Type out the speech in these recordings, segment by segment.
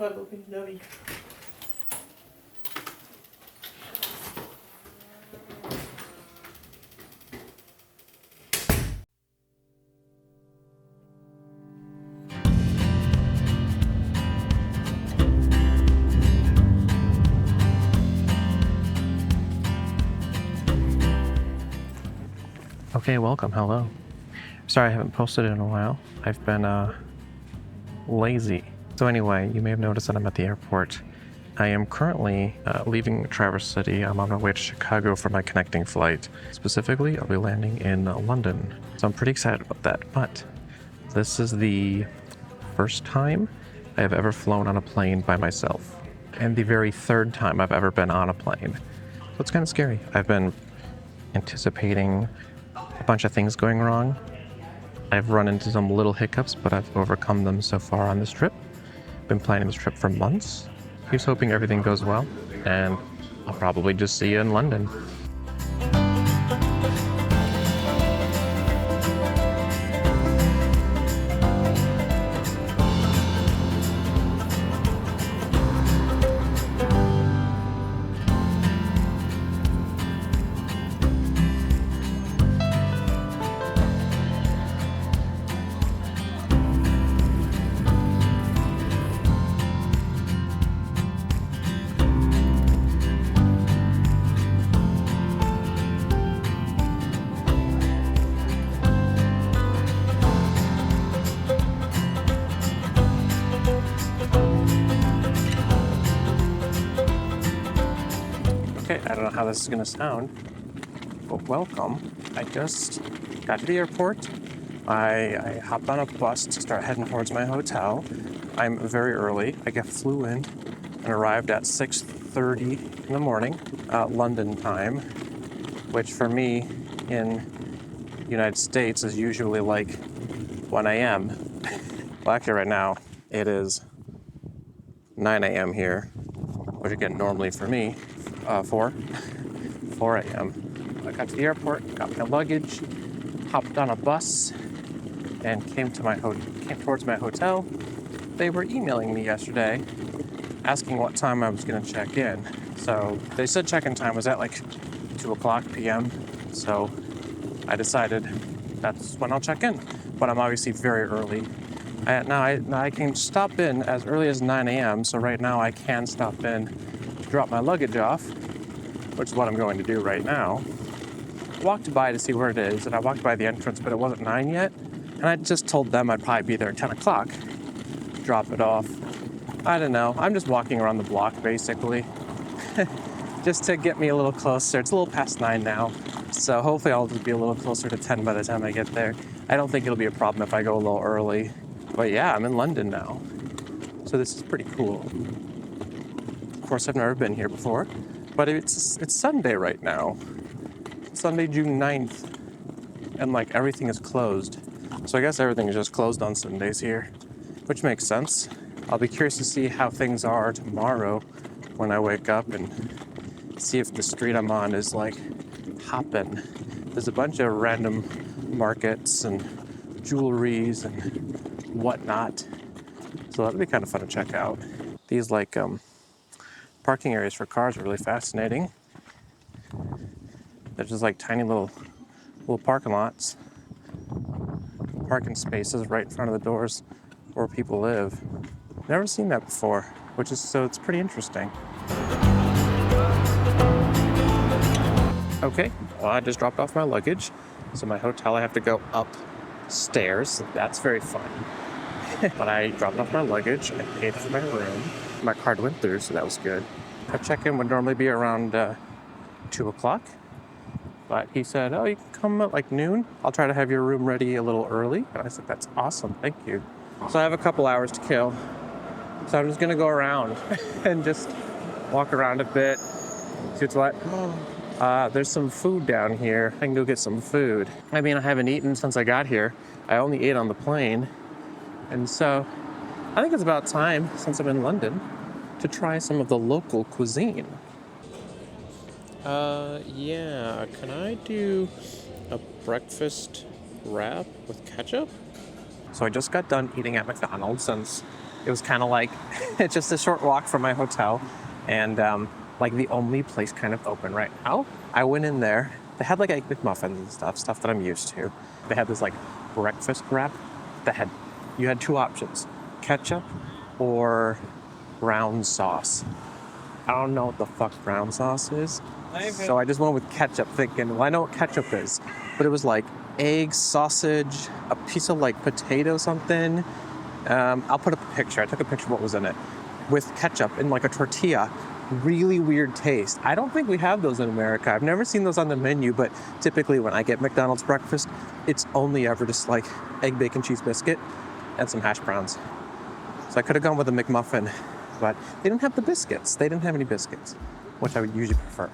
Okay, welcome. Hello. Sorry I haven't posted in a while. I've been lazy. So anyway, you may have noticed that I'm at the airport. I am currently leaving Traverse City. I'm on my way to Chicago for my connecting flight. Specifically, I'll be landing in London. So I'm pretty excited about that. But this is the first time I have ever flown on a plane by myself. And the very third time I've ever been on a plane. So it's kind of scary. I've been anticipating a bunch of things going wrong. I've run into some little hiccups, but I've overcome them so far on this trip. Been planning this trip for months. Here's hoping everything goes well, and I'll probably just see you in London. Okay, I don't know how this is gonna sound, but welcome. I just got to the airport. I hopped on a bus to start heading towards my hotel. I'm very early. I flew in and arrived at 6:30 in the morning, London time, which for me in the United States is usually like 1 a.m. Well, actually right now it is 9 a.m. here, which again, normally for me, 4 a.m. I got to the airport, got my luggage, hopped on a bus, and came towards my hotel. They were emailing me yesterday, asking what time I was gonna check in. So they said check-in time was at like 2:00 p.m. So I decided that's when I'll check in. But I'm obviously very early. I can stop in as early as 9 a.m. So right now I can stop in to drop my luggage off, which is what I'm going to do right now. I walked by to see where it is, and I walked by the entrance, but it wasn't 9 yet. And I just told them I'd probably be there at 10 o'clock, drop it off. I don't know. I'm just walking around the block, basically, just to get me a little closer. It's a little past 9 now, so hopefully I'll just be a little closer to 10 by the time I get there. I don't think it'll be a problem if I go a little early. But yeah, I'm in London now, so this is pretty cool. Of course, I've never been here before, but it's Sunday right now. Sunday, June 9th, and like everything is closed. So I guess everything is just closed on Sundays here, which makes sense. I'll be curious to see how things are tomorrow when I wake up and see if the street I'm on is like hopping. There's a bunch of random markets and jewelries and whatnot. So that'd be kind of fun to check out. These like parking areas for cars are really fascinating. They're just like tiny little parking lots, parking spaces right in front of the doors where people live. Never seen that before, it's pretty interesting. Okay, well, I just dropped off my luggage. So my hotel, I have to go upstairs. That's very fun. But I dropped off my luggage, I paid for my room. My card went through, so that was good. My check-in would normally be around 2 o'clock. But he said, oh, you can come at like noon. I'll try to have your room ready a little early. And I said, that's awesome, thank you. So I have a couple hours to kill. So I'm just gonna go around and just walk around a bit. See what's what? There's some food down here. I can go get some food. I mean, I haven't eaten since I got here. I only ate on the plane. And so I think it's about time, since I'm in London, to try some of the local cuisine. Yeah, can I do a breakfast wrap with ketchup? So I just got done eating at McDonald's, since it was kind of like it's just a short walk from my hotel, and like the only place kind of open right now. I went in there. They had like Egg McMuffins and stuff that I'm used to. They had this like breakfast wrap that had, you had two options: ketchup or brown sauce. I don't know what the fuck brown sauce is, so I just went with ketchup, thinking, well, I know what ketchup is, but it was like egg, sausage, a piece of like potato something. I'll put up a picture. I took a picture of what was in it, with ketchup in like a tortilla. Really weird taste. I don't think we have those in America. I've never seen those on the menu, but typically when I get McDonald's breakfast, it's only ever just like egg, bacon, cheese biscuit and some hash browns. So I could have gone with a McMuffin, but they didn't have the biscuits. They didn't have any biscuits, which I would usually prefer.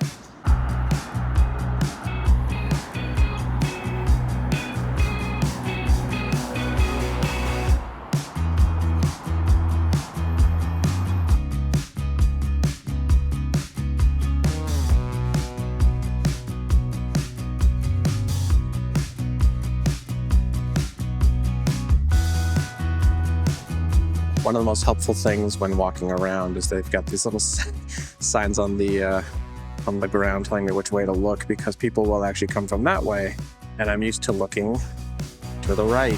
One of the most helpful things when walking around is they've got these little signs on the ground telling me which way to look, because people will actually come from that way, and I'm used to looking to the right.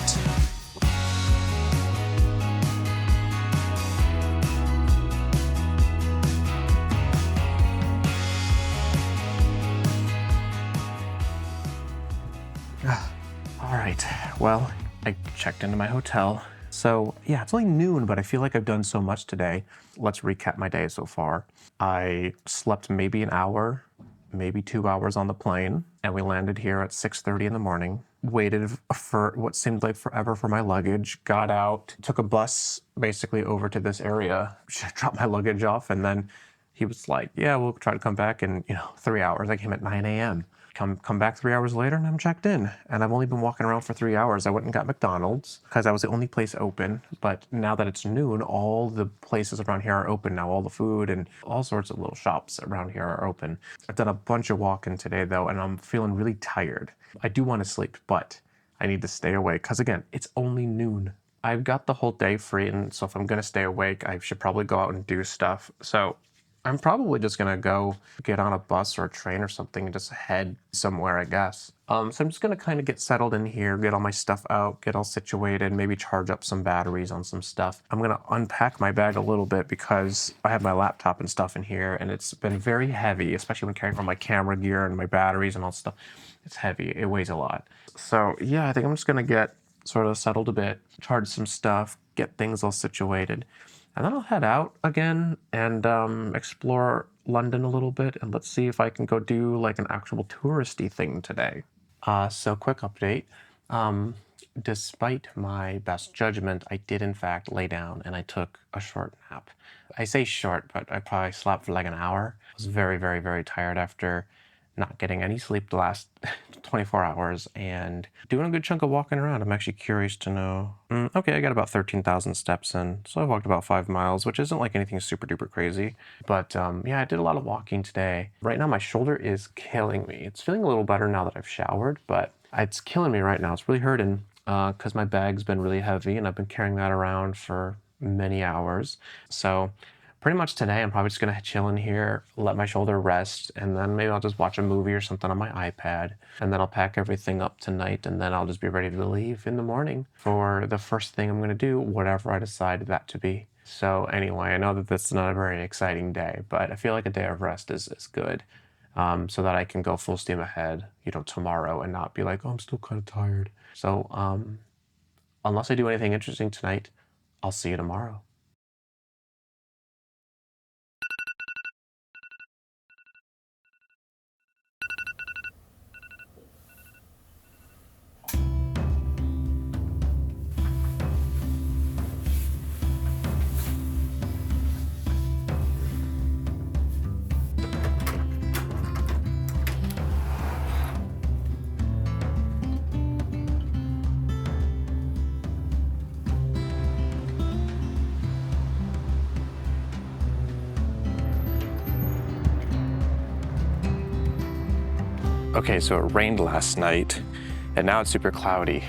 All right, well, I checked into my hotel. So yeah, it's only noon, but I feel like I've done so much today. Let's recap my day so far. I slept maybe an hour, maybe 2 hours on the plane, and we landed here at 6:30 in the morning. Waited for what seemed like forever for my luggage, got out, took a bus basically over to this area, dropped my luggage off, and then he was like, yeah, we'll try to come back in, 3 hours. I came at 9 a.m. Come back 3 hours later and I'm checked in. And I've only been walking around for 3 hours. I went and got McDonald's because that was the only place open. But now that it's noon, all the places around here are open now. All the food and all sorts of little shops around here are open. I've done a bunch of walking today though, and I'm feeling really tired. I do want to sleep, but I need to stay awake because again, it's only noon. I've got the whole day free, and so if I'm gonna stay awake, I should probably go out and do stuff. So I'm probably just gonna go get on a bus or a train or something and just head somewhere, I guess. So I'm just gonna kind of get settled in here, get all my stuff out, get all situated, maybe charge up some batteries on some stuff. I'm gonna unpack my bag a little bit because I have my laptop and stuff in here, and it's been very heavy, especially when carrying from my camera gear and my batteries and all stuff. It's heavy, it weighs a lot. So yeah, I think I'm just gonna get sort of settled a bit, charge some stuff, get things all situated. And then I'll head out again and explore London a little bit, and let's see if I can go do like an actual touristy thing today. So quick update. Despite my best judgment, I did in fact lay down and I took a short nap. I say short, but I probably slept for like an hour. I was very, very, very tired after not getting any sleep the last 24 hours and doing a good chunk of walking around. I'm actually curious to know. Okay, I got about 13,000 steps in, so I walked about 5 miles, which isn't like anything super duper crazy. But yeah, I did a lot of walking today. Right now, my shoulder is killing me. It's feeling a little better now that I've showered, but it's killing me right now. It's really hurting because my bag's been really heavy and I've been carrying that around for many hours. So pretty much today, I'm probably just gonna chill in here, let my shoulder rest, and then maybe I'll just watch a movie or something on my iPad, and then I'll pack everything up tonight, and then I'll just be ready to leave in the morning for the first thing I'm gonna do, whatever I decide that to be. So anyway, I know that this is not a very exciting day, but I feel like a day of rest is good, so that I can go full steam ahead, tomorrow and not be like, oh, I'm still kind of tired. So unless I do anything interesting tonight, I'll see you tomorrow. Okay, so it rained last night, and now it's super cloudy.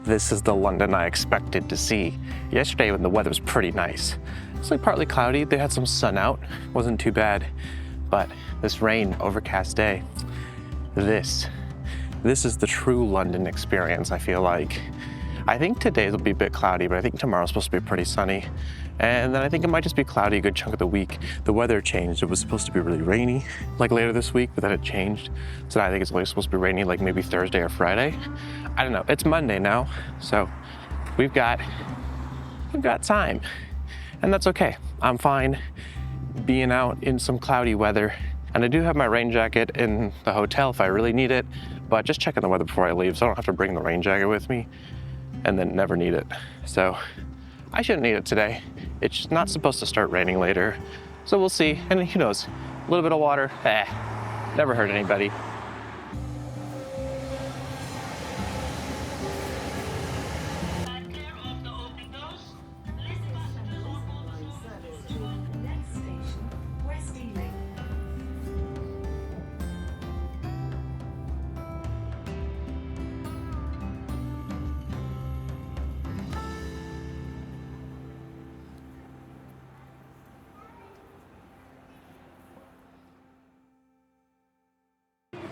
This is the London I expected to see. Yesterday when the weather was pretty nice. It's like partly cloudy, they had some sun out, wasn't too bad. But this rain, overcast day, this is the true London experience, I feel like. I think today will be a bit cloudy, but I think tomorrow's supposed to be pretty sunny. And then I think it might just be cloudy a good chunk of the week. The weather changed. It was supposed to be really rainy like later this week, but then it changed. So now I think it's only supposed to be rainy like maybe Thursday or Friday. I don't know. It's Monday now, so we've got time, and that's okay. I'm fine being out in some cloudy weather. And I do have my rain jacket in the hotel if I really need it, but just checking the weather before I leave so I don't have to bring the rain jacket with me and then never need it. So I shouldn't need it today. It's not supposed to start raining later, so we'll see. And who knows, a little bit of water, never hurt anybody.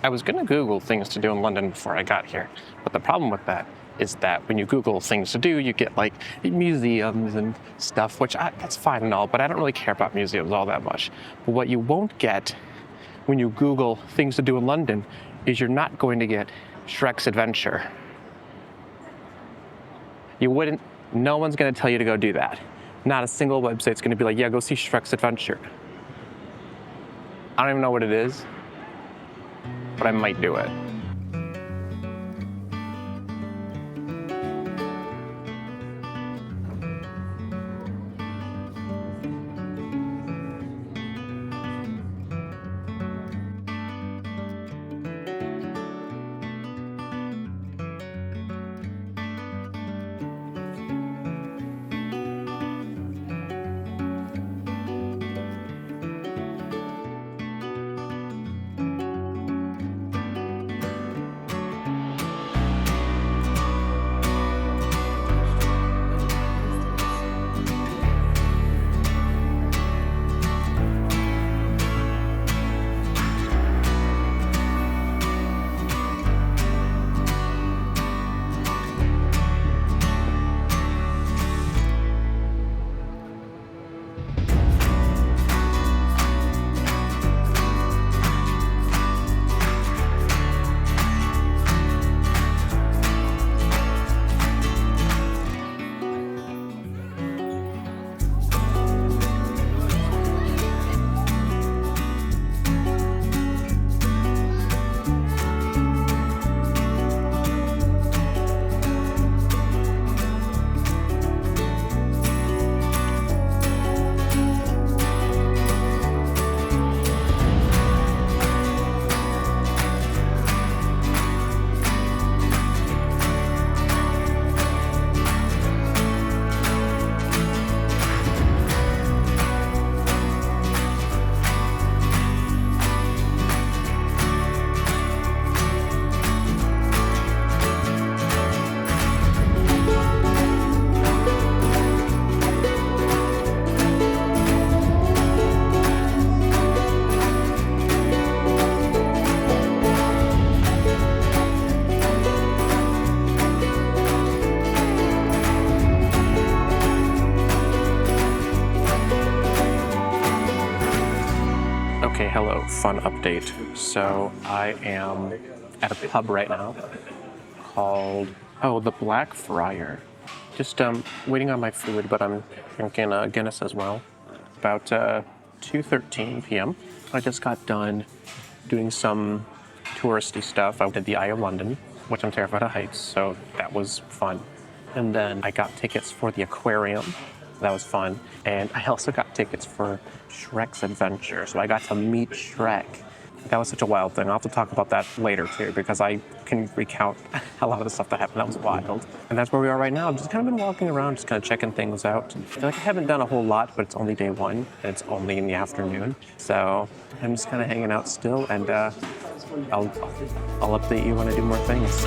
I was gonna Google things to do in London before I got here, but the problem with that is that when you Google things to do, you get like museums and stuff, which that's fine and all, but I don't really care about museums all that much. But what you won't get when you Google things to do in London is you're not going to get Shrek's Adventure. You wouldn't, no one's gonna tell you to go do that. Not a single website's gonna be like, yeah, go see Shrek's Adventure. I don't even know what it is, but I might do it. Okay, hello, fun update. So I am at a pub right now called, the Black Friar. Just waiting on my food, but I'm drinking Guinness as well. About 2:13 p.m. I just got done doing some touristy stuff. I did the Eye of London, which I'm terrified of heights, so that was fun. And then I got tickets for the aquarium. That was fun. And I also got tickets for Shrek's Adventure, so I got to meet Shrek. That was such a wild thing. I'll have to talk about that later too, because I can recount a lot of the stuff that happened. That was wild. And that's where we are right now. I've just kind of been walking around, just kind of checking things out. I feel like I haven't done a whole lot, but it's only day one, and it's only in the afternoon. So I'm just kind of hanging out still, and I'll update you when I do more things.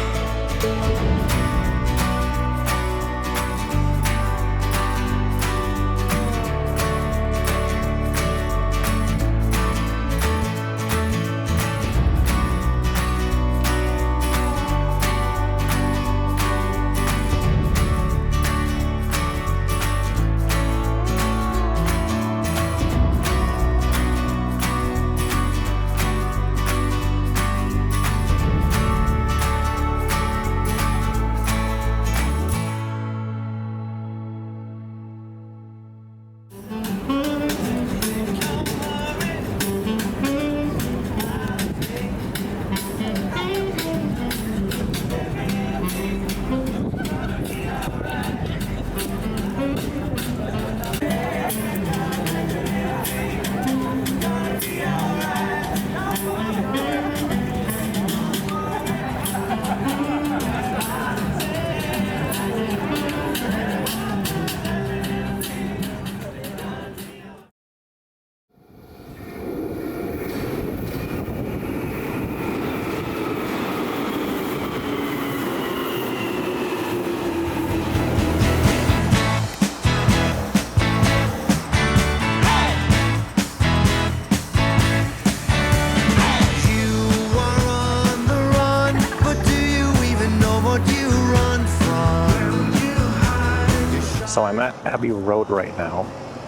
I'm at Abbey Road right now.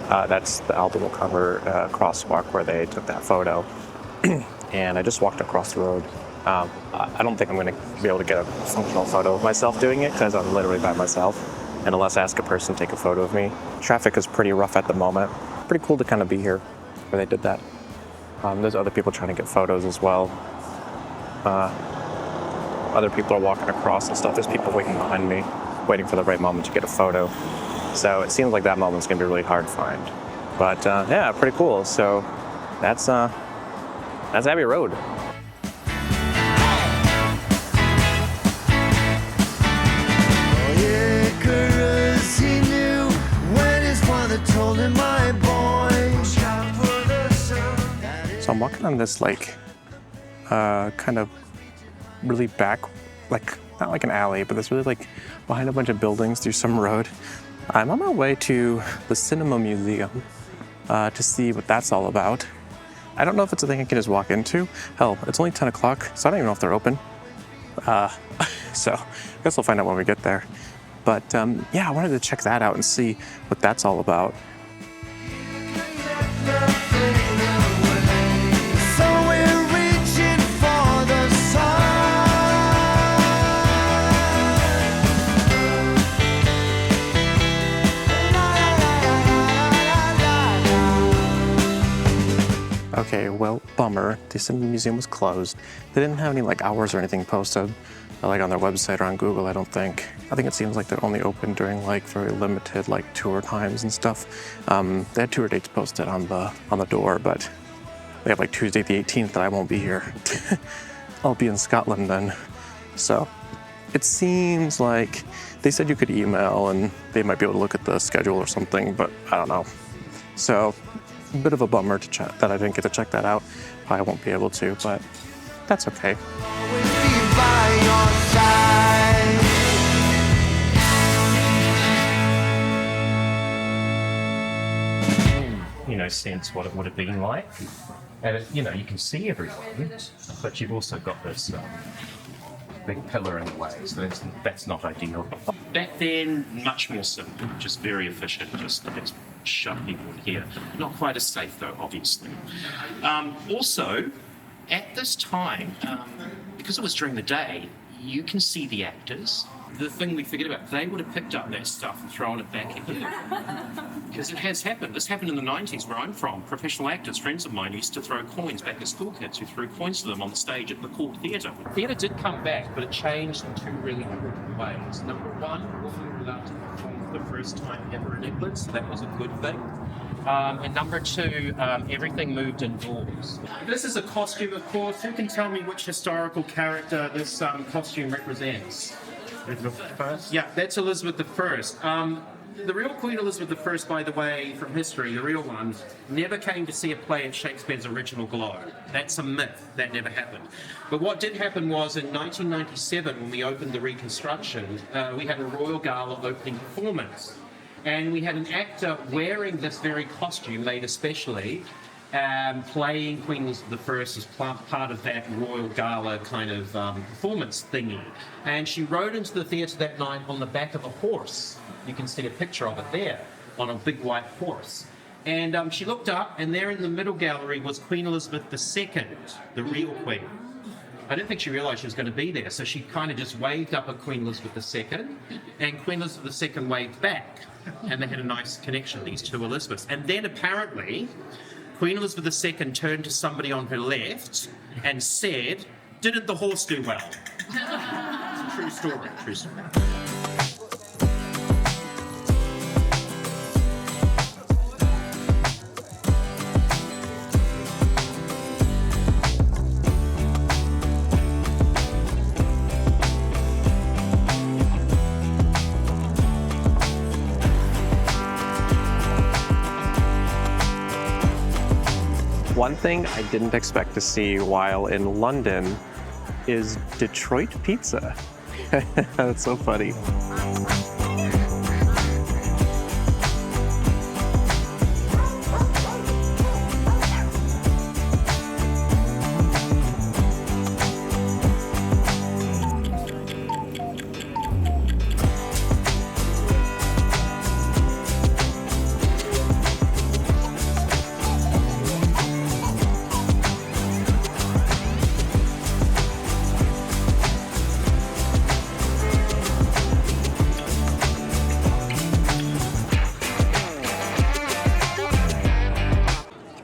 That's the album cover crosswalk where they took that photo. And I just walked across the road. I don't think I'm going to be able to get a functional photo of myself doing it because I'm literally by myself. And unless I ask a person to take a photo of me. Traffic is pretty rough at the moment. Pretty cool to kind of be here where they did that. There's other people trying to get photos as well. Other people are walking across and stuff. There's people waiting behind me, waiting for the right moment to get a photo. So it seems like that moment's going to be really hard to find. But yeah, pretty cool. So that's Abbey Road. So I'm walking on this kind of really back, not like an alley, but it's really behind a bunch of buildings through some road. I'm on my way to the Cinema Museum to see what that's all about. I don't know if it's a thing I can just walk into. Hell, it's only 10 o'clock, so I don't even know if they're open. So I guess we'll find out when we get there. But yeah, I wanted to check that out and see what that's all about. Okay, well, bummer. The Cinema Museum was closed. They didn't have any hours or anything posted, on their website or on Google, I don't think. I think it seems like they're only open during very limited tour times and stuff. They had tour dates posted on the door, but they have Tuesday the 18th that I won't be here. I'll be in Scotland then. So it seems like they said you could email and they might be able to look at the schedule or something, but I don't know. So a bit of a bummer that I didn't get to check that out. Probably won't be able to, but that's okay. Sense what it would have been like. And you can see everyone, but you've also got this big pillar in the way, so that's not ideal. Back then, much more simple, just very efficient, just let's shove people in here. Not quite as safe though, obviously. Also, at this time, because it was during the day, you can see the actors. The thing we forget about, they would have picked up that stuff and thrown it back at you. Because it has happened. This happened in the 90s where I'm from. Professional actors, friends of mine, used to throw coins back at school kids who threw coins to them on the stage at the Court Theatre. The theatre did come back, but it changed in two really important ways. Number one, women were allowed to perform for the first time ever in England, so that was a good thing. And number two, everything moved indoors. This is a costume, of course. Who can tell me which historical character this costume represents? Elizabeth I? Yeah, that's Elizabeth I. The real Queen Elizabeth I, by the way, from history, the real one, never came to see a play in Shakespeare's original Globe. That's a myth. That never happened. But what did happen was in 1997, when we opened the reconstruction, we had a Royal Gala opening performance. And we had an actor wearing this very costume, made especially, playing Queen Elizabeth I as part of that Royal Gala kind of performance thingy. And she rode into the theatre that night on the back of a horse. You can see a picture of it there, on a big white horse. And she looked up, and there in the middle gallery was Queen Elizabeth II, the real queen. I didn't think she realised she was going to be there, so she kind of just waved up at Queen Elizabeth II, and Queen Elizabeth II waved back. And they had a nice connection, these two Elizabeths. And then apparently, Queen Elizabeth II turned to somebody on her left and said, "Didn't the horse do well?" It's a true story, true story. One thing I didn't expect to see while in London is Detroit pizza. That's so funny.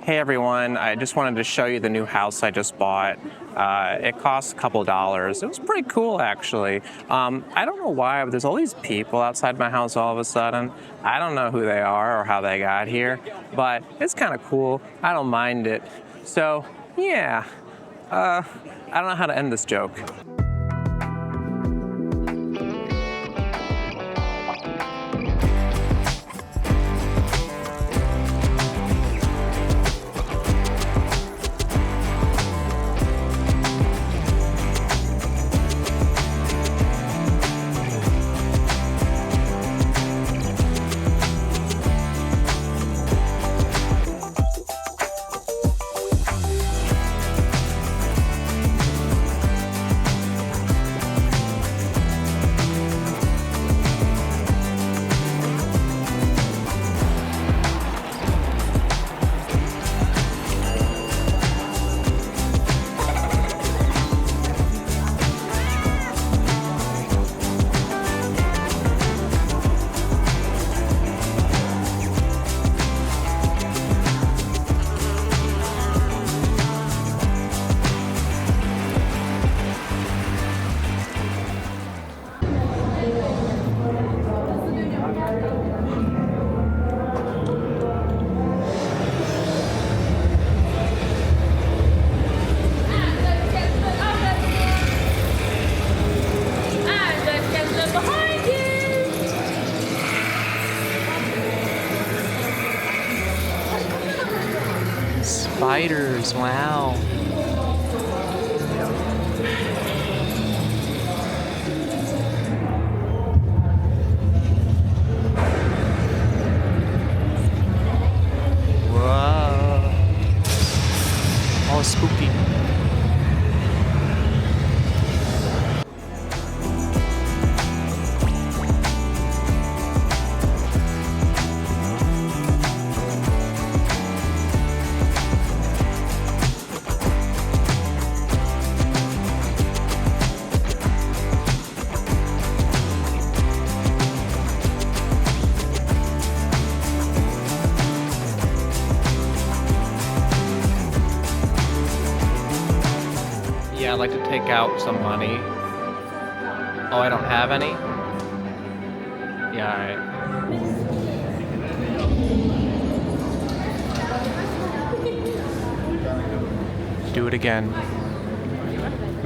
Hey everyone, I just wanted to show you the new house I just bought. It cost a couple dollars. It was pretty cool actually. I don't know why, but there's all these people outside my house all of a sudden. I don't know who they are or how they got here, but it's kind of cool. I don't mind it. So yeah, I don't know how to end this joke. Spiders, wow. Whoa. Oh, spooky. Yeah, I'd like to take out some money. Oh, I don't have any? Yeah, alright. Do it again.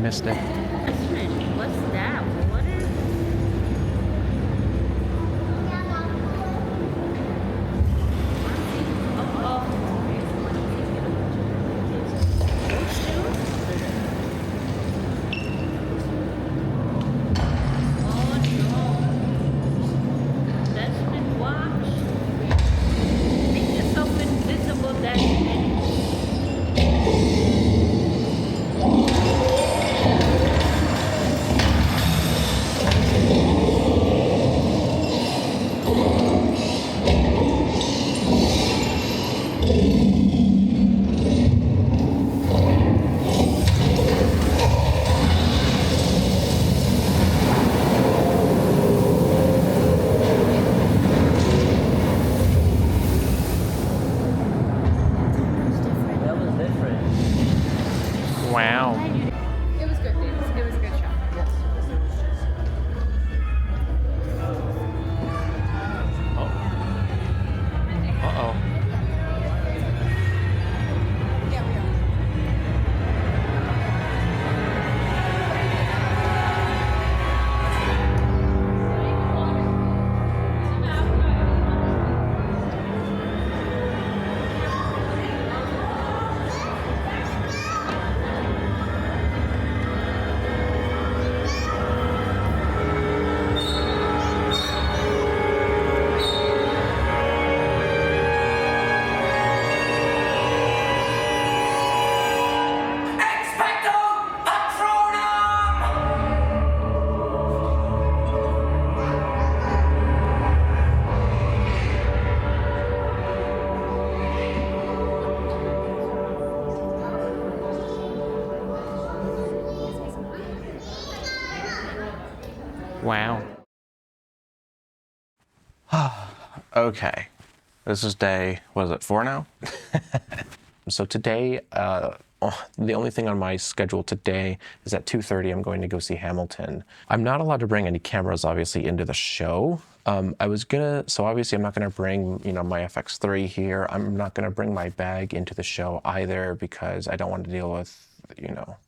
Missed it. What's that? Water? Oh no. That's been washed. Make yourself invisible that minute. Wow. It was good news. It was a good show. Yes. Oh. Uh-oh. Yeah, we are. Wow. Okay. This is day, what is it, 4 now? So today, the only thing on my schedule today is at 2:30 I'm going to go see Hamilton. I'm not allowed to bring any cameras obviously into the show. So obviously I'm not gonna bring, my FX3 here. I'm not gonna bring my bag into the show either because I don't want to deal with,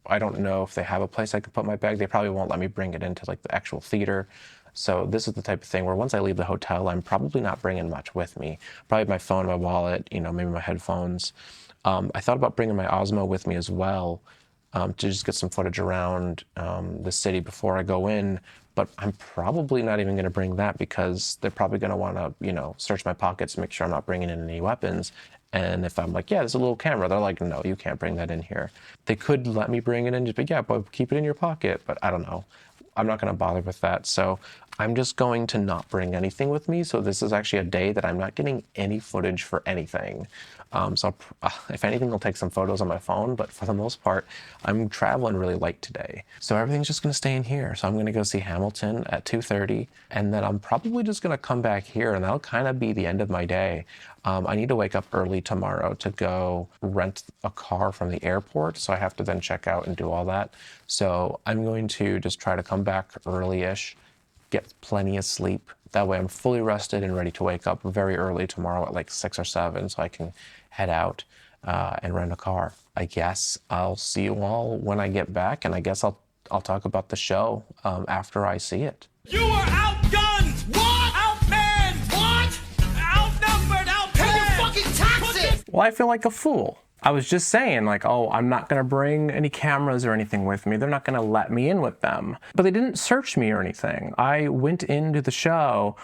I don't know if they have a place I could put my bag. They probably won't let me bring it into like the actual theater. So this is the type of thing where once I leave the hotel, I'm probably not bringing much with me. Probably my phone, my wallet, maybe my headphones. I thought about bringing my Osmo with me as well to just get some footage around the city before I go in. But I'm probably not even going to bring that because they're probably going to want to, search my pockets, make sure I'm not bringing in any weapons. And if I'm like, yeah, there's a little camera, they're like, no, you can't bring that in here. They could let me bring it in, just be, yeah, but keep it in your pocket. But I don't know. I'm not going to bother with that. So I'm just going to not bring anything with me. So this is actually a day that I'm not getting any footage for anything. So if anything, I'll take some photos on my phone, but for the most part, I'm traveling really light today. So everything's just going to stay in here. So I'm going to go see Hamilton at 2:30, and then I'm probably just going to come back here, and that'll kind of be the end of my day. I need to wake up early tomorrow to go rent a car from the airport, so I have to then check out and do all that. So I'm going to just try to come back early-ish, get plenty of sleep. That way I'm fully rested and ready to wake up very early tomorrow at like 6 or 7 so I can head out and rent a car. I guess I'll see you all when I get back, and I guess I'll talk about the show after I see it. You were outgunned! What? Outmanned! What? Outnumbered! Outpanned! Pay your fucking taxes! Well, I feel like a fool. I was just saying, like, oh, I'm not gonna bring any cameras or anything with me. They're not gonna let me in with them. But they didn't search me or anything. I went into the show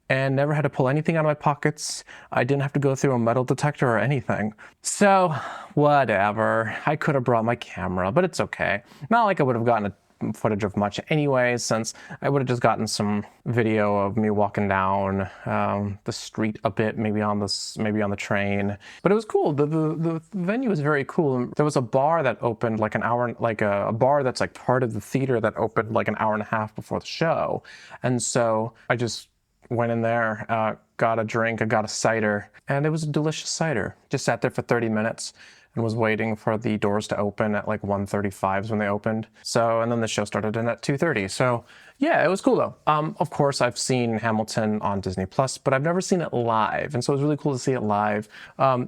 and never had to pull anything out of my pockets. I didn't have to go through a metal detector or anything. So, whatever. I could have brought my camera, but it's okay. Not like I would have gotten footage of much anyway, since I would have just gotten some video of me walking down the street a bit, maybe on the train. But it was cool. The venue was very cool. There was a bar that opened like an hour, like a bar that's like part of the theater that opened like an hour and a half before the show. And so I just went in there, got a drink, I got a cider, and it was a delicious cider. Just sat there for 30 minutes. And was waiting for the doors to open at like 1:35 when they opened. So, and then the show started in at 2:30. So yeah, it was cool though. Of course, I've seen Hamilton on Disney Plus, but I've never seen it live. And so it was really cool to see it live.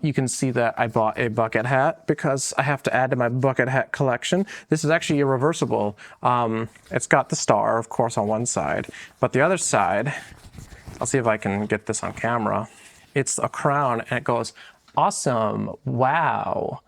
You can see that I bought a bucket hat because I have to add to my bucket hat collection. This is actually a reversible. It's got the star, of course, on one side, but the other side, I'll see if I can get this on camera. It's a crown and it goes, awesome, wow.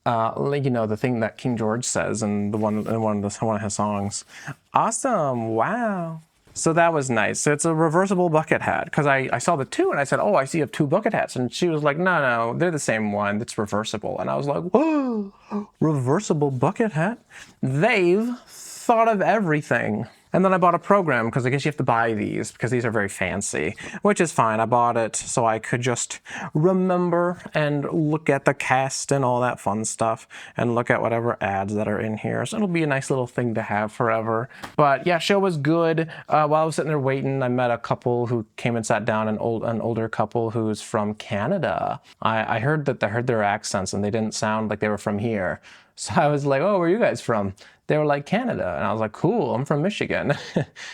The thing that King George says in one of his songs. Awesome, wow. So that was nice. So it's a reversible bucket hat because I saw the two and I said, oh, I see you have two bucket hats. And she was like, no, they're the same one. It's reversible. And I was like, whoa, reversible bucket hat? They've thought of everything. And then I bought a program because I guess you have to buy these because these are very fancy, which is fine. I bought it so I could just remember and look at the cast and all that fun stuff and look at whatever ads that are in here. So it'll be a nice little thing to have forever. But yeah, show was good. While I was sitting there waiting, I met a couple who came and sat down, an older couple who's from Canada. I heard their accents and they didn't sound like they were from here. So I was like, oh, where are you guys from? They were like, Canada. And I was like, cool, I'm from Michigan.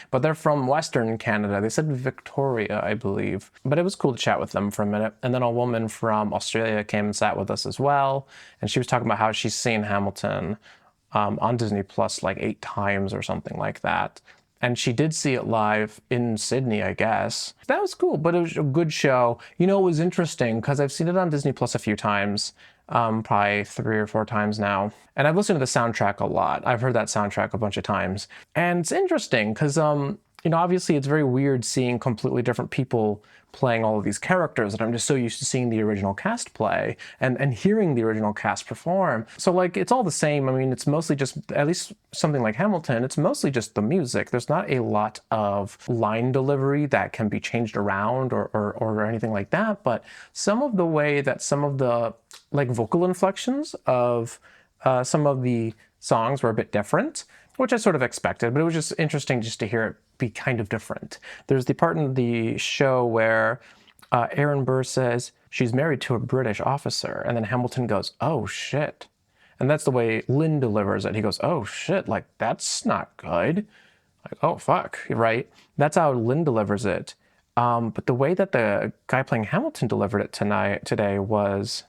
But they're from Western Canada. They said Victoria, I believe. But it was cool to chat with them for a minute. And then a woman from Australia came and sat with us as well. And she was talking about how she's seen Hamilton on Disney Plus like 8 times or something like that. And she did see it live in Sydney, I guess. That was cool, but it was a good show. It was interesting because I've seen it on Disney Plus a few times. Probably 3 or 4 times now. And I've listened to the soundtrack a lot. I've heard that soundtrack a bunch of times. And it's interesting because, obviously it's very weird seeing completely different people playing all of these characters that I'm just so used to seeing the original cast play and hearing the original cast perform. So like, it's all the same. I mean, it's mostly just, at least something like Hamilton, it's mostly just the music. There's not a lot of line delivery that can be changed around or anything like that. But some of the way that some of the like vocal inflections of some of the songs were a bit different, which I sort of expected, but it was just interesting just to hear it be kind of different. There's the part in the show where Aaron Burr says, she's married to a British officer. And then Hamilton goes, oh shit. And that's the way Lynn delivers it. He goes, oh shit, like that's not good. Like, oh fuck, right? That's how Lynn delivers it. But the way that the guy playing Hamilton delivered it today was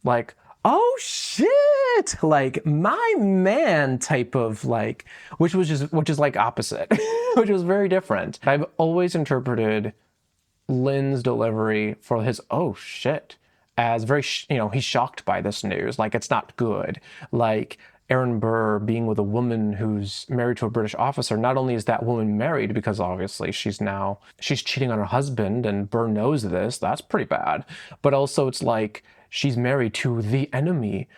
like, oh shit, like my man type of like, which is like opposite, which was very different. I've always interpreted Lynn's delivery for his oh shit as very, he's shocked by this news. Like it's not good. Like Aaron Burr being with a woman who's married to a British officer, not only is that woman married because obviously she's cheating on her husband and Burr knows this, that's pretty bad. But also it's like she's married to the enemy.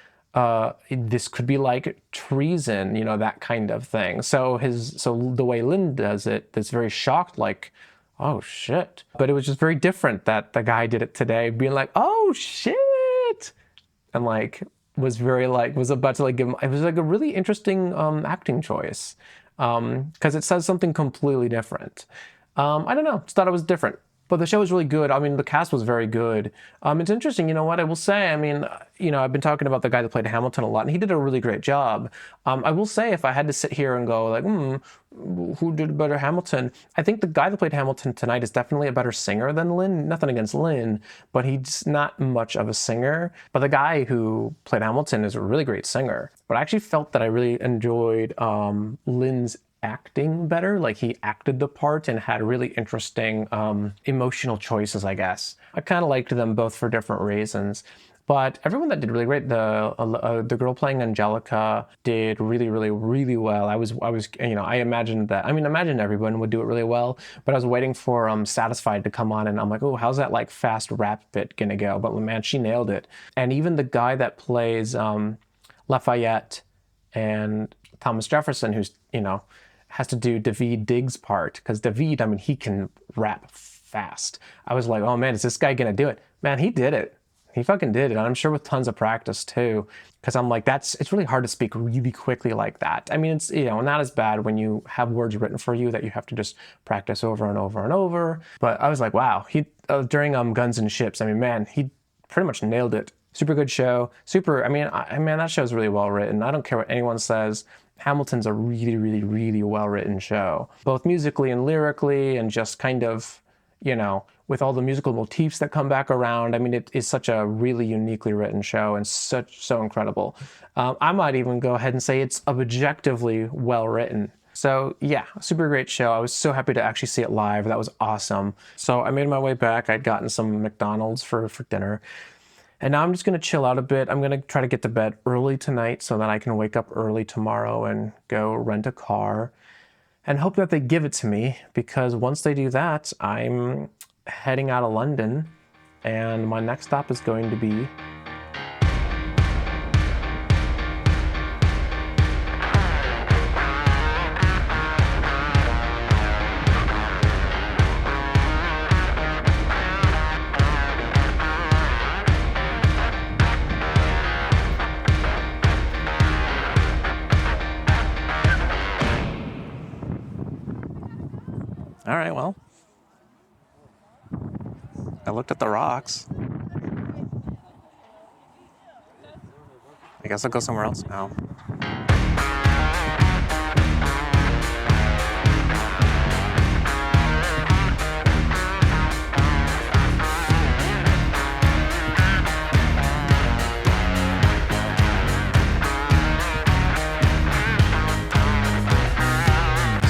This could be like treason, that kind of thing. So the way Lynn does it, it's very shocked, like, oh shit. But it was just very different that the guy did it today, being like, oh shit. And like, was about to like give him, it was like a really interesting acting choice. Because it says something completely different. I don't know, just thought it was different. But the show was really good. I mean, the cast was very good. It's interesting, you know what I will say? I mean, I've been talking about the guy that played Hamilton a lot, and he did a really great job. I will say, if I had to sit here and go like, who did better Hamilton? I think the guy that played Hamilton tonight is definitely a better singer than Lynn. Nothing against Lynn, but he's not much of a singer. But the guy who played Hamilton is a really great singer. But I actually felt that I really enjoyed Lynn's acting better. Like he acted the part and had really interesting emotional choices, I guess. I kind of liked them both for different reasons. But everyone that did really great, the girl playing Angelica did really, really, really well. I imagined that. I mean, imagine everyone would do it really well. But I was waiting for Satisfied to come on, and I'm like, oh, how's that like fast rap bit gonna go? But man, she nailed it. And even the guy that plays Lafayette and Thomas Jefferson, who's has to do Daveed Diggs' part, because Daveed, I mean, he can rap fast. I was like, oh man, is this guy gonna do it? Man, he did it. He fucking did it. And I'm sure with tons of practice too, because I'm like, it's really hard to speak really quickly like that. I mean, it's, not as bad when you have words written for you that you have to just practice over and over and over. But I was like, wow, during Guns and Ships, I mean, man, he pretty much nailed it. Super good show. I mean, that show's really well written. I don't care what anyone says. Hamilton's a really, really, really well-written show, both musically and lyrically, and just kind of, with all the musical motifs that come back around. I mean, it is such a really uniquely written show and so incredible. I might even go ahead and say it's objectively well-written. So yeah, super great show. I was so happy to actually see it live. That was awesome. So I made my way back. I'd gotten some McDonald's for dinner. And now I'm just going to chill out a bit. I'm going to try to get to bed early tonight so that I can wake up early tomorrow and go rent a car and hope that they give it to me, because once they do that, I'm heading out of London and my next stop is going to be all right, well, I looked at the rocks. I guess I'll go somewhere else now.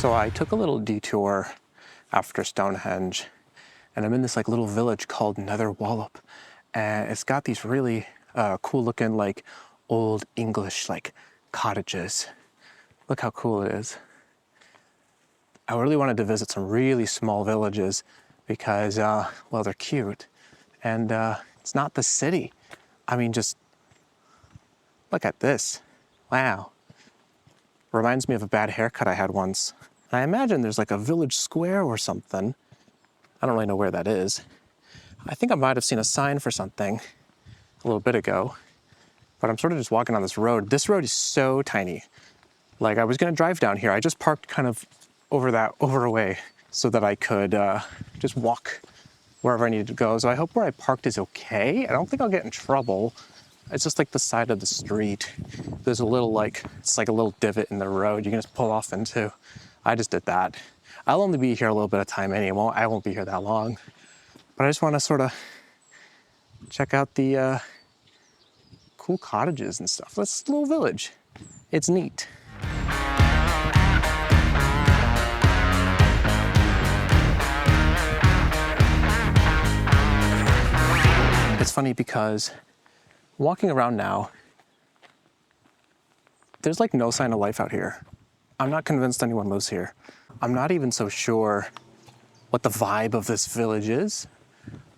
So I took a little detour after Stonehenge, and I'm in this like little village called Netherwallop, and it's got these really cool looking like old English like cottages. Look how cool it is. I really wanted to visit some really small villages because well, they're cute, and it's not the city. I mean, just look at this. Wow. Reminds me of a bad haircut I had once. I imagine there's like a village square or something. I don't really know where that is. I think I might have seen a sign for something a little bit ago, but I'm sort of just walking on this road. This road is so tiny. Like I was gonna drive down here. I just parked kind of over a way so that I could just walk wherever I needed to go. So I hope where I parked is okay. I don't think I'll get in trouble. It's just like the side of the street. There's a little it's like a little divot in the road you can just pull off into. I just did that. I'll only be here a little bit of time anyway. I won't be here that long. But I just want to sort of check out the cool cottages and stuff. This little village. It's neat. It's funny because walking around now, there's like no sign of life out here. I'm not convinced anyone lives here. I'm not even so sure what the vibe of this village is.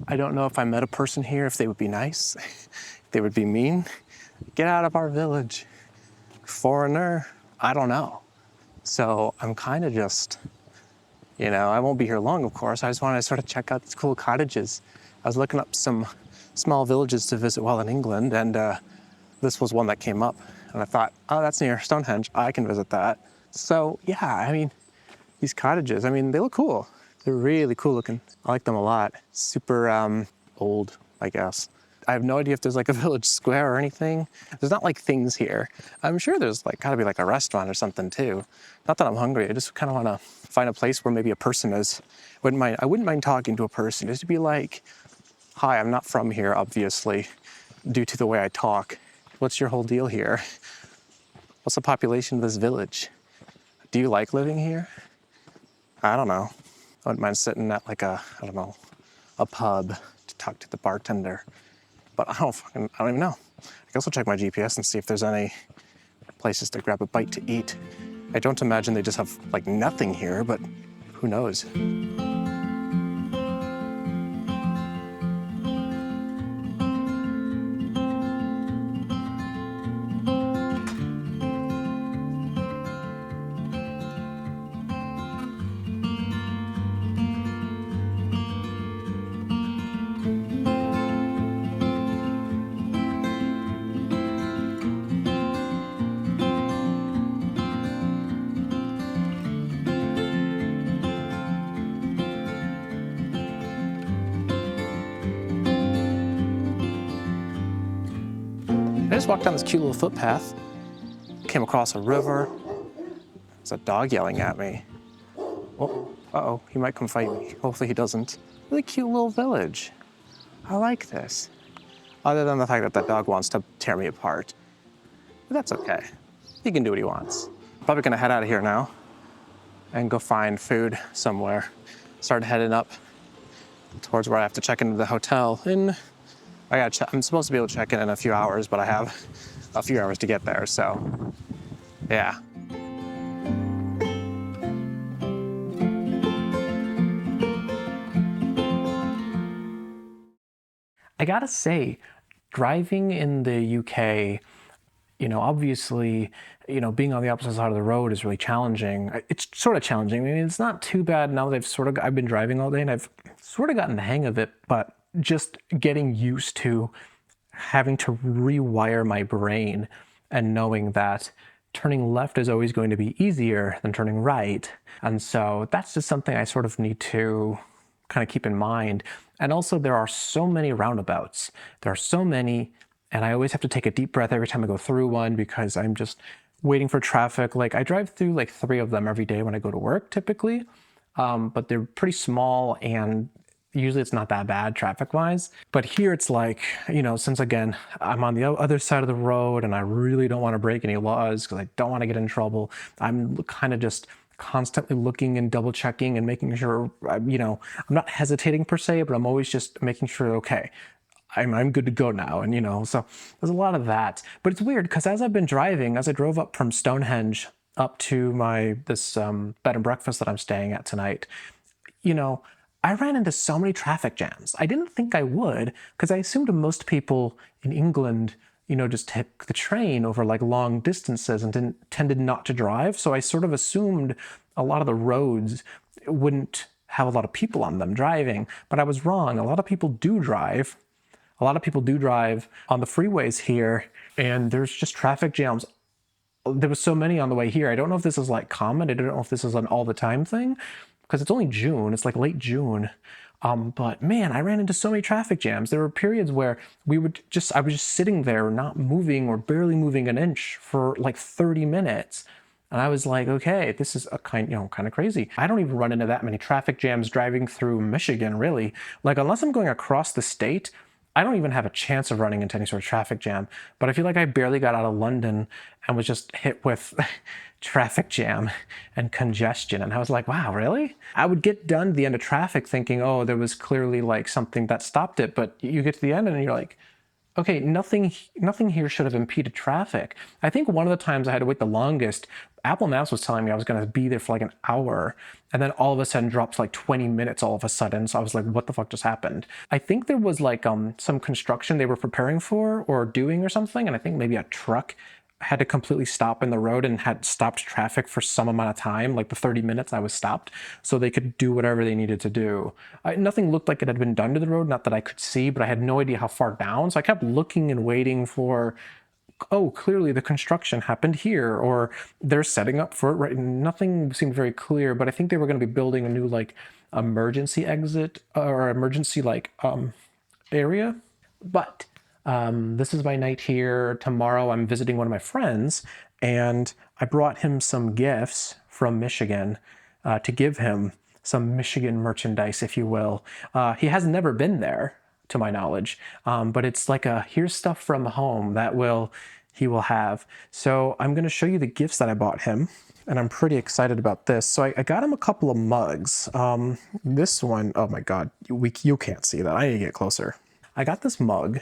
I don't know if I met a person here, if they would be nice, if they would be mean. Get out of our village. Foreigner, I don't know. So I'm kind of just, I won't be here long, of course. I just want to sort of check out these cool cottages. I was looking up some small villages to visit while in England, and this was one that came up. And I thought, oh, that's near Stonehenge. I can visit that. So yeah, I mean, these cottages, they look cool. They're really cool looking. I like them a lot. Super old, I guess. I have no idea if there's like a village square or anything. There's not like things here. I'm sure there's like gotta be like a restaurant or something too. Not that I'm hungry, I just kind of want to find a place where maybe a person is. I wouldn't mind talking to a person, just to be like, hi, I'm not from here, obviously, due to the way I talk. What's your whole deal here? What's the population of this village? Do you like living here? I don't know. I wouldn't mind sitting at like a pub to talk to the bartender. But I don't even know. I guess I'll check my GPS and see if there's any places to grab a bite to eat. I don't imagine they just have like nothing here, but who knows? I just walked down this cute little footpath, came across a river. There's a dog yelling at me. Oh, uh-oh, he might come fight me. Hopefully he doesn't. Really cute little village. I like this. Other than the fact that that dog wants to tear me apart. But that's okay. He can do what he wants. Probably gonna head out of here now and go find food somewhere. Start heading up towards where I have to check into the hotel I'm supposed to be able to check in a few hours, but I have a few hours to get there, so yeah. I gotta say, driving in the UK, obviously, being on the opposite side of the road is really challenging. It's sort of challenging. It's not too bad now that I've been driving all day and I've sort of gotten the hang of it, but just getting used to having to rewire my brain and knowing that turning left is always going to be easier than turning right. And so that's just something I sort of need to kind of keep in mind. And also there are so many roundabouts. There are so many, and I always have to take a deep breath every time I go through one because I'm just waiting for traffic. Like I drive through like 3 of them every day when I go to work typically, but they're pretty small and usually it's not that bad traffic-wise. But here it's like, since again, I'm on the other side of the road and I really don't want to break any laws because I don't want to get in trouble, I'm kind of just constantly looking and double checking and making sure, I'm not hesitating per se, but I'm always just making sure, okay, I'm good to go now. And, so there's a lot of that. But it's weird because as I drove up from Stonehenge up to this bed and breakfast that I'm staying at tonight, I ran into so many traffic jams. I didn't think I would, because I assumed most people in England, just took the train over like long distances and tended not to drive. So I sort of assumed a lot of the roads wouldn't have a lot of people on them driving, but I was wrong. A lot of people do drive. A lot of people do drive on the freeways here, and there's just traffic jams. There was so many on the way here. I don't know if this is like common. I don't know if this is an all the time thing, because it's only June. It's like late June. But man, I ran into so many traffic jams. There were periods where I was just sitting there, not moving or barely moving an inch for like 30 minutes. And I was like, okay, this is kind of crazy. I don't even run into that many traffic jams driving through Michigan, really. Like, unless I'm going across the state, I don't even have a chance of running into any sort of traffic jam. But I feel like I barely got out of London and was just hit with traffic jam and congestion. And I was like, wow, really? I would get done to the end of traffic thinking, oh, there was clearly like something that stopped it. But you get to the end and you're like, okay, nothing here should have impeded traffic. I think one of the times I had to wait the longest, Apple Maps was telling me I was going to be there for like an hour, and then all of a sudden dropped to like 20 minutes all of a sudden. So I was like, what the fuck just happened? I think there was like some construction they were preparing for or doing or something, and I think maybe a truck had to completely stop in the road and had stopped traffic for some amount of time, like the 30 minutes I was stopped, so they could do whatever they needed to do. Nothing looked like it had been done to the road, not that I could see, but I had no idea how far down. So I kept looking and waiting for, oh, clearly the construction happened here, or they're setting up for it, right? Nothing seemed very clear, but I think they were going to be building a new like emergency exit or emergency like area. But this is my night here. Tomorrow I'm visiting one of my friends, and I brought him some gifts from Michigan to give him some Michigan merchandise, if you will. He has never been there, to my knowledge, but it's like here's stuff from home that he will have. So I'm going to show you the gifts that I bought him, and I'm pretty excited about this. So I got him a couple of mugs. This one, oh my God, you can't see that. I need to get closer. I got this mug.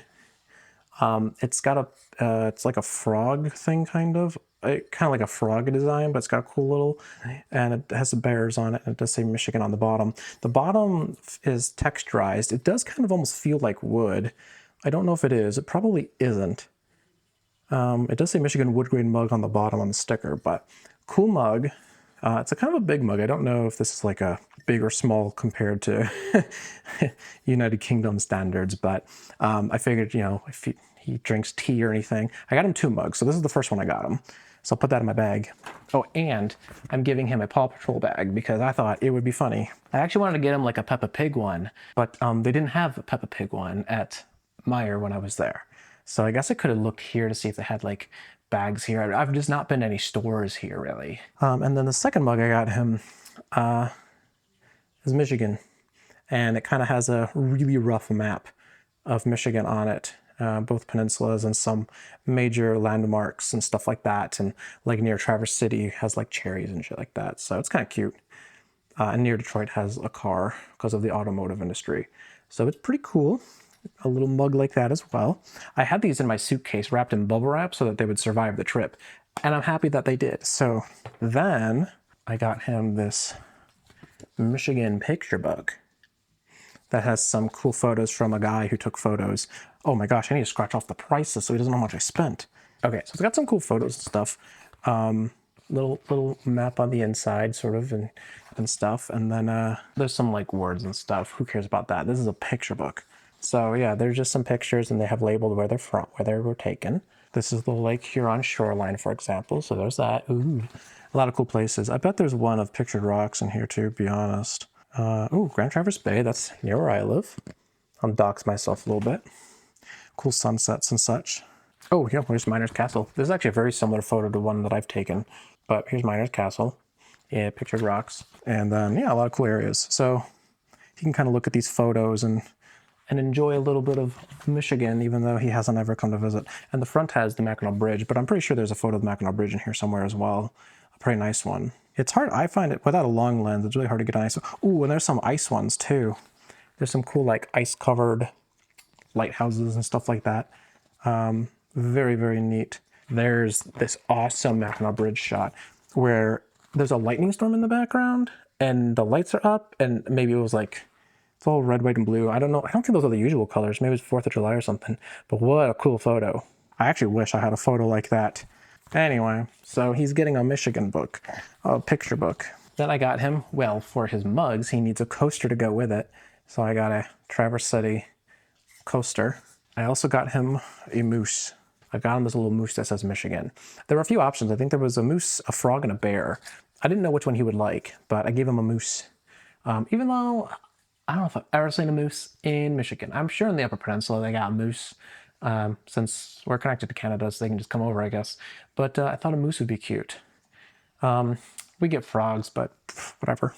It's got it's like a frog thing, kind of like a frog design, but it's got a cool little, and it has the bears on it, and it does say Michigan on the bottom. The bottom is texturized. It does kind of almost feel like wood. I don't know if it is. It probably isn't. It does say Michigan wood grain mug on the bottom on the sticker, but cool mug. It's a kind of a big mug. I don't know if this is like a big or small compared to United Kingdom standards, but I figured, if he drinks tea or anything. I got him 2 mugs, so this is the first one I got him. So I'll put that in my bag. Oh, and I'm giving him a Paw Patrol bag because I thought it would be funny. I actually wanted to get him like a Peppa Pig one, but they didn't have a Peppa Pig one at Meijer when I was there. So I guess I could have looked here to see if they had like bags here. I've just not been to any stores here, really. And then the second mug I got him is Michigan, and it kind of has a really rough map of Michigan on it, both peninsulas and some major landmarks and stuff like that, and like near Traverse City has like cherries and shit like that, so it's kind of cute. And near Detroit has a car because of the automotive industry, so it's pretty cool. A little mug like that as well. I had these in my suitcase wrapped in bubble wrap so that they would survive the trip, and I'm happy that they did. So then I got him this Michigan picture book that has some cool photos from a guy who took photos. Oh my gosh, I need to scratch off the prices so he doesn't know how much I spent. Okay, so it's got some cool photos and stuff. Little map on the inside, sort of, and stuff. And then there's some like words and stuff. Who cares about that? This is a picture book. So yeah, there's just some pictures, and they have labeled where they're from, where they were taken. This is the Lake Huron shoreline, for example. So there's that. Ooh, a lot of cool places. I bet there's one of pictured rocks in here too, to be honest. Ooh, Grand Traverse Bay. That's near where I live. I'll dox myself a little bit. Cool sunsets and such. Oh, yeah, here's Miner's Castle. This is actually a very similar photo to one that I've taken. But here's Miner's Castle. Yeah, pictured rocks. And yeah, a lot of cool areas. So you can kind of look at these photos and enjoy a little bit of Michigan, even though he hasn't ever come to visit. And the front has the Mackinac Bridge, but I'm pretty sure there's a photo of the Mackinac Bridge in here somewhere as well. A pretty nice one. It's hard, I find it, without a long lens, it's really hard to get a nice. Ooh, and there's some ice ones too. There's some cool like ice-covered lighthouses and stuff like that. Very, very neat. There's this awesome Mackinac Bridge shot where there's a lightning storm in the background and the lights are up, and maybe it was like, it's all red, white, and blue. I don't know. I don't think those are the usual colors. Maybe it's 4th of July or something. But what a cool photo. I actually wish I had a photo like that. Anyway, so he's getting a Michigan book, a picture book. Then I got him, well, for his mugs, he needs a coaster to go with it. So I got a Traverse City coaster. I also got him a moose. I got him this little moose that says Michigan. There were a few options. I think there was a moose, a frog, and a bear. I didn't know which one he would like, but I gave him a moose. Even though I don't know if I've ever seen a moose in Michigan. I'm sure in the Upper Peninsula they got a moose, since we're connected to Canada, so they can just come over, I guess. But I thought a moose would be cute. We get frogs, but whatever.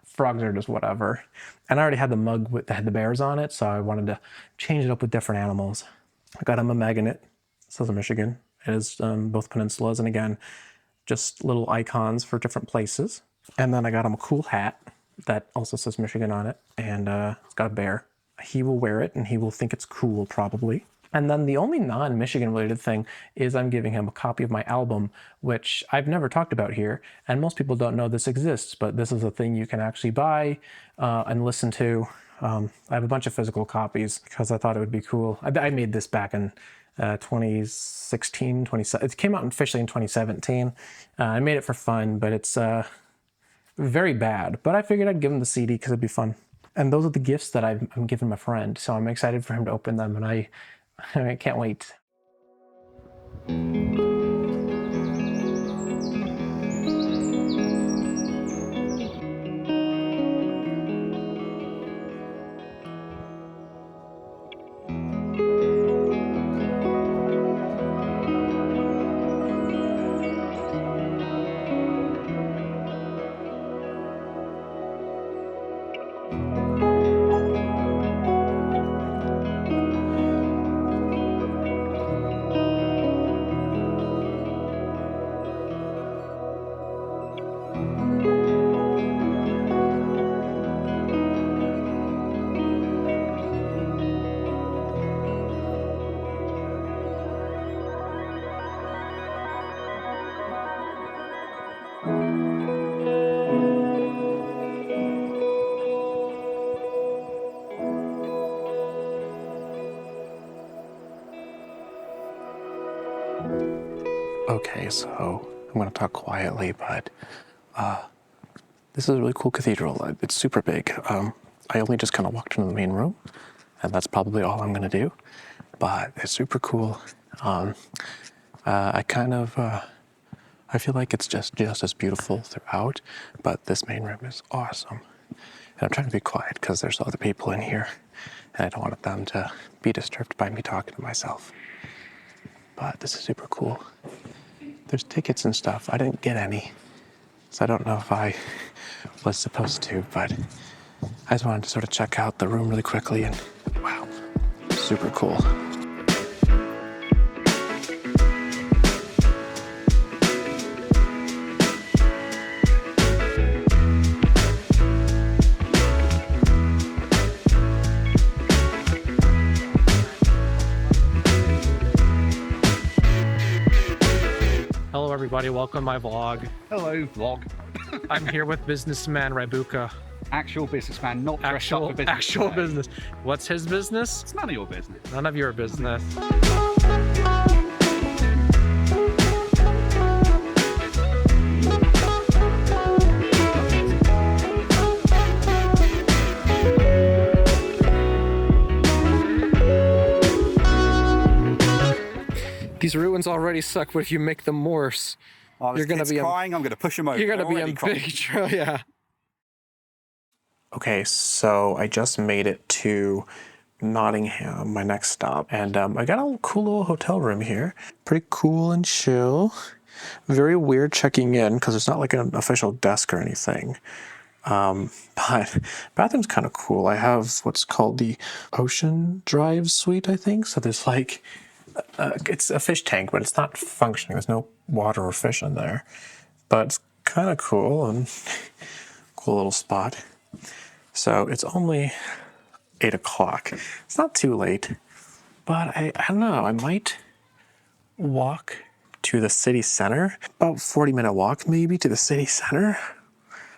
Frogs are just whatever. And I already had the mug that had the bears on it, so I wanted to change it up with different animals. I got him a magnet. It says Michigan. It is both peninsulas, and again, just little icons for different places. And then I got him a cool hat that also says Michigan on it, and it's got a bear. He will wear it, and he will think it's cool, probably. And then the only non-Michigan related thing is I'm giving him a copy of my album, which I've never talked about here, and most people don't know this exists, but this is a thing you can actually buy and listen to. I have a bunch of physical copies because I thought it would be cool. I made this back in 2016, it came out officially in 2017. I made it for fun, but it's very bad. But I figured I'd give him the CD because it'd be fun. And those are the gifts that I'm giving my friend, so I'm excited for him to open them, and I can't wait. Okay, so I'm going to talk quietly, but this is a really cool cathedral. It's super big. I only just kind of walked into the main room, and that's probably all I'm going to do, but it's super cool. I feel like it's just as beautiful throughout, but this main room is awesome. And I'm trying to be quiet because there's other people in here, and I don't want them to be disturbed by me talking to myself. But this is super cool. There's tickets and stuff. I didn't get any, so I don't know if I was supposed to, but I just wanted to sort of check out the room really quickly, and wow, super cool. Hello everybody, welcome to my vlog. Hello, vlog. I'm here with businessman Rabuka. Actual businessman, not dressed up for business. Actual today. business. What's his business? It's none of your business. None of your business. These ruins already suck, but if you make them worse, you're gonna be crying. I'm gonna push them over. You're gonna be in big trouble. Yeah. Okay, so I just made it to Nottingham, my next stop, and I got a cool little hotel room here. Pretty cool and chill. Very weird checking in because it's not like an official desk or anything. But bathroom's kind of cool. I have what's called the Ocean Drive Suite, I think. So there's like, it's a fish tank, but it's not functioning. There's no water or fish in there. But it's kind of cool and cool little spot. So it's only 8 o'clock. It's not too late, but I don't know. I might walk to the city center. About 40-minute walk maybe to the city center.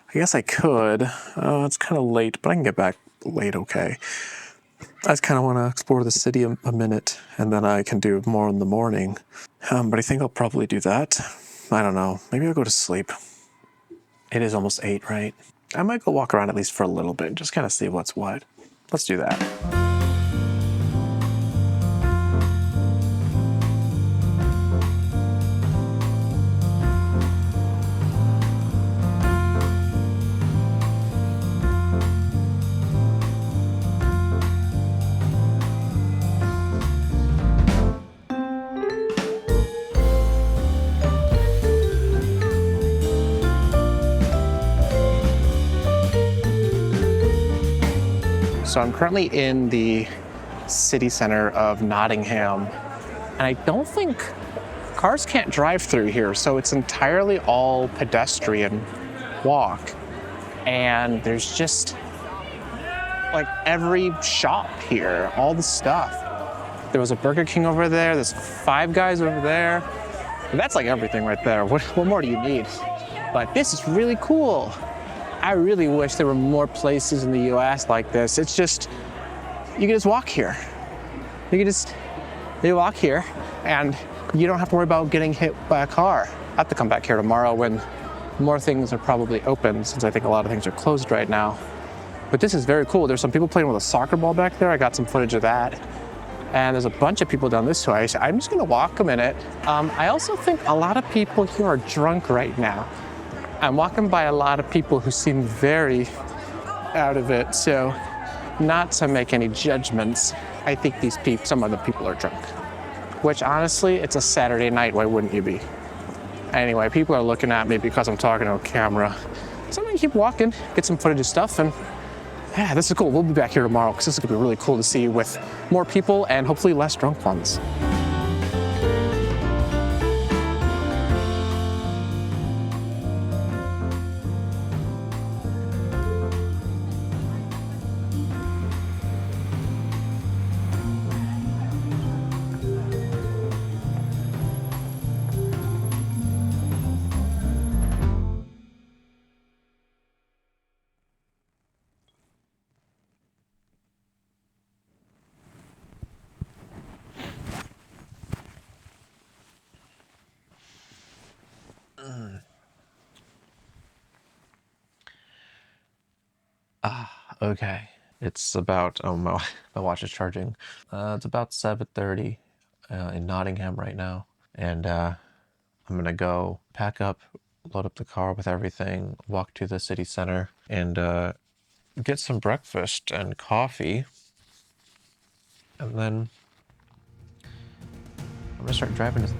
I guess I could. It's kind of late, but I can get back late okay. I just kind of want to explore the city a minute, and then I can do more in the morning. But I think I'll probably do that. I don't know. Maybe I'll go to sleep. It is almost 8, right? I might go walk around at least for a little bit, just kind of see what's what. Let's do that. So I'm currently in the city center of Nottingham, and I don't think cars can't drive through here, so it's entirely all pedestrian walk. And there's just like every shop here, all the stuff. There was a Burger King over there, there's Five Guys over there. That's like everything right there. What more do you need? But this is really cool. I really wish there were more places in the US like this. It's just, you can just walk here. You walk here and you don't have to worry about getting hit by a car. I have to come back here tomorrow when more things are probably open, since I think a lot of things are closed right now. But this is very cool. There's some people playing with a soccer ball back there. I got some footage of that. And there's a bunch of people down this way. So I'm just gonna walk a minute. I also think a lot of people here are drunk right now. I'm walking by a lot of people who seem very out of it. So not to make any judgments, I think some of the people are drunk. Which honestly, it's a Saturday night, why wouldn't you be? Anyway, people are looking at me because I'm talking to a camera. So I'm gonna keep walking, get some footage of stuff, and yeah, this is cool. We'll be back here tomorrow because this is gonna be really cool to see with more people and hopefully less drunk ones. Okay. It's about, oh, my watch is charging. It's about 7:30 in Nottingham right now. And I'm gonna go pack up, load up the car with everything, walk to the city center, and get some breakfast and coffee. And then I'm gonna start driving to